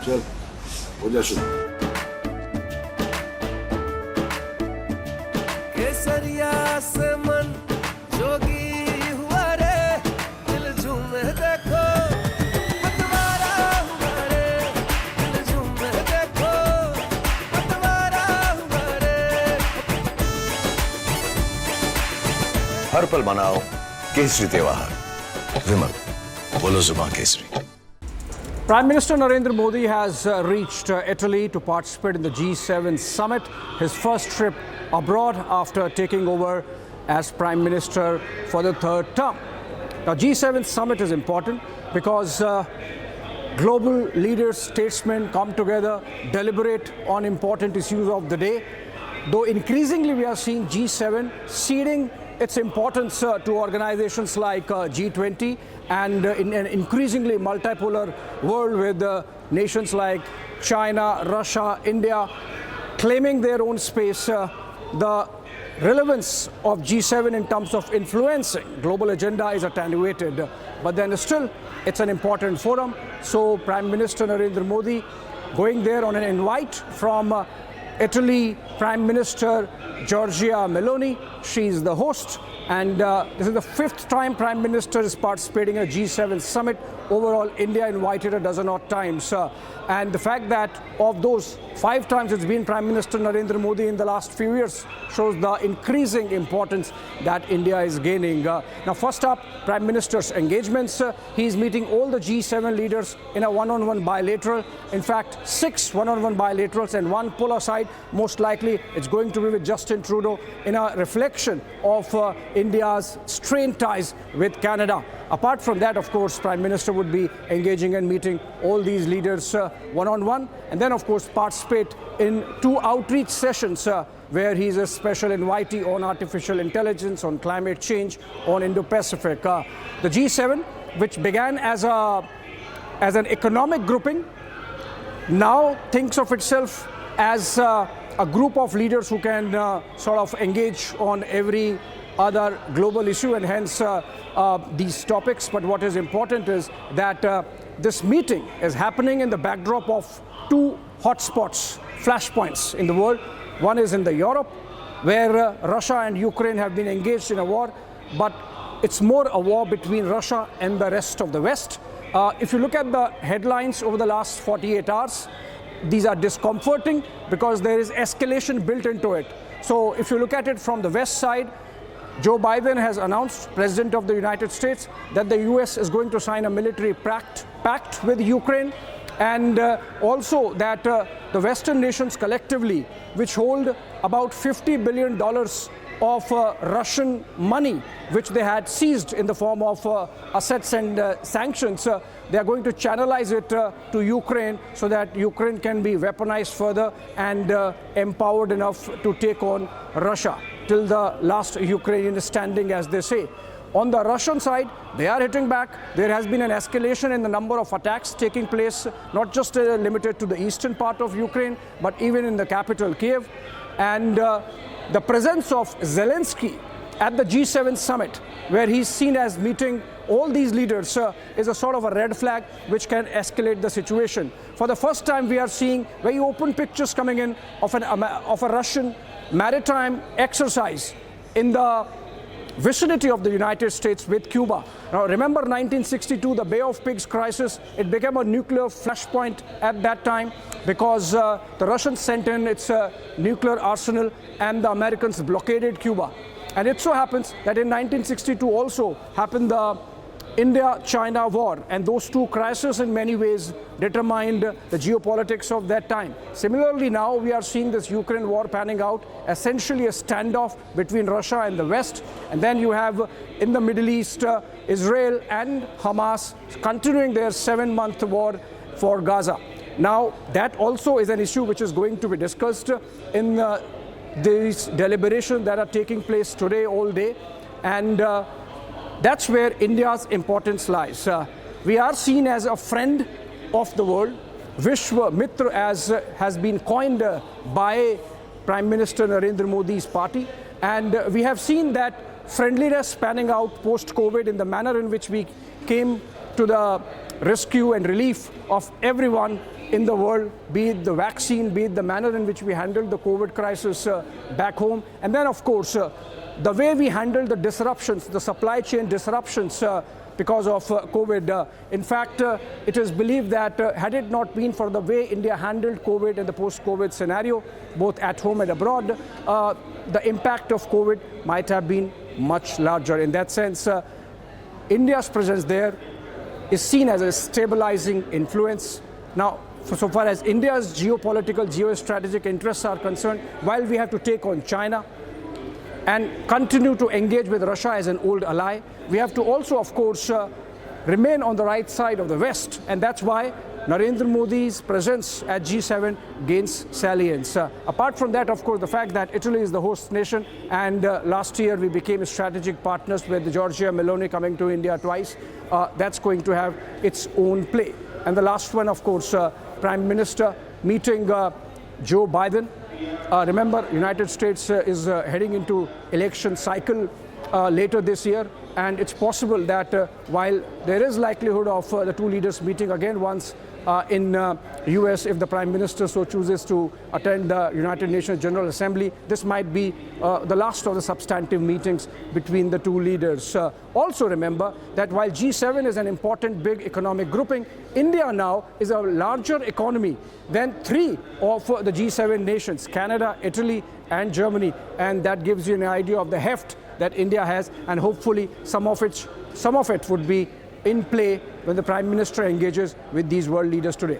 चल हो जा शुरू। केसरिया से मन जोगी हुआ रे, दिल झूमे देखो पतवारा हुआ रे, दिल झूमे देखो पतवारा हुआ रे। हर पल मनाओ केसरी त्योहार। विमल, बोलो जुबान Kesari. Prime Minister Narendra Modi has reached Italy to participate in the G7 summit, his first trip abroad after taking over as Prime Minister for the third term. Now, G7 summit is important because global leaders, statesmen come together, deliberate on important issues of the day. Though increasingly we are seeing G7 ceding its importance to organizations like G20 and in an increasingly multipolar world with nations like China, Russia, India claiming their own space, the relevance of G7 in terms of influencing global agenda is attenuated. But then still, it's an important forum. So Prime Minister Narendra Modi going there on an invite from Italy Prime Minister Giorgia Meloni. She's the host, and this is the fifth time Prime Minister is participating in a G7 summit. Overall, India invited a dozen odd times. And the fact that of those 5 times it's been Prime Minister Narendra Modi in the last few years shows the increasing importance that India is gaining. Now, first up, Prime Minister's engagements. He's meeting all the G7 leaders in a one-on-one bilateral. In fact, 6 one-on-one bilaterals and 1 pull aside. Most likely, it's going to be with Justin Trudeau in a reflection of India's strained ties with Canada. Apart from that, of course, Prime Minister would be engaging and meeting all these leaders one-on-one, and then, of course, participate in 2 outreach sessions where he's a special invitee on artificial intelligence, on climate change, on Indo-Pacific. The G7, which began as an economic grouping, now thinks of itself as a group of leaders who can sort of engage on every other global issue and hence these topics. But what is important is that this meeting is happening in the backdrop of 2 hotspots, flashpoints in the world. One is in the Europe, where Russia and Ukraine have been engaged in a war, but it's more a war between Russia and the rest of the West. If you look at the headlines over the last 48 hours, these are discomforting because there is escalation built into it. So if you look at it from the West side, Joe Biden has announced, President of the United States, that the US is going to sign a military pact with Ukraine, and also that the Western nations collectively, which hold about $50 billion of Russian money, which they had seized in the form of assets and sanctions, they are going to channelize it to Ukraine so that Ukraine can be weaponized further and empowered enough to take on Russia till the last Ukrainian standing, as they say. On the Russian side, they are hitting back. There has been an escalation in the number of attacks taking place, not just limited to the eastern part of Ukraine, but even in the capital, Kiev. And the presence of Zelensky at the G7 summit, where he's seen as meeting all these leaders, is a sort of a red flag which can escalate the situation. For the first time, we are seeing very open pictures coming in of a Russian maritime exercise in the vicinity of the United States with Cuba. Now, remember 1962, the Bay of Pigs crisis, it became a nuclear flashpoint at that time because the Russians sent in its nuclear arsenal and the Americans blockaded Cuba. And it so happens that in 1962 also happened the India-China war, and those 2 crises in many ways determined the geopolitics of that time. Similarly, now we are seeing this Ukraine war panning out, essentially a standoff between Russia and the West. And then you have in the Middle East, Israel and Hamas continuing their 7-month war for Gaza. Now, that also is an issue which is going to be discussed in these deliberations that are taking place today all day. And that's where India's importance lies. We are seen as a friend of the world. Vishwa Mitra, as has been coined by Prime Minister Narendra Modi's party. And we have seen that friendliness panning out post-COVID in the manner in which we came to the rescue and relief of everyone in the world, be it the vaccine, be it the manner in which we handled the COVID crisis back home. And then, of course, the way we handled the disruptions, the supply chain disruptions because of COVID. In fact, it is believed that had it not been for the way India handled COVID and the post-COVID scenario, both at home and abroad, the impact of COVID might have been much larger. In that sense, India's presence there is seen as a stabilizing influence. Now, so far as India's geopolitical, geostrategic interests are concerned, while we have to take on China and continue to engage with Russia as an old ally, we have to also, of course, remain on the right side of the West. And that's why Narendra Modi's presence at G7 gains salience. Apart from that, of course, the fact that Italy is the host nation, and last year we became strategic partners with Giorgia Meloni coming to India twice, that's going to have its own play. And the last one, of course, Prime Minister meeting Joe Biden. Remember, United States is heading into election cycle later this year, and it's possible that while there is likelihood of the two leaders meeting again once in US, if the Prime Minister so chooses to attend the United Nations General Assembly, this might be the last of the substantive meetings between the two leaders. Also remember that while G7 is an important big economic grouping, India now is a larger economy than three of the G7 nations, Canada, Italy, and Germany. And that gives you an idea of the heft that India has, and hopefully some of it would be in play when the Prime Minister engages with these world leaders today.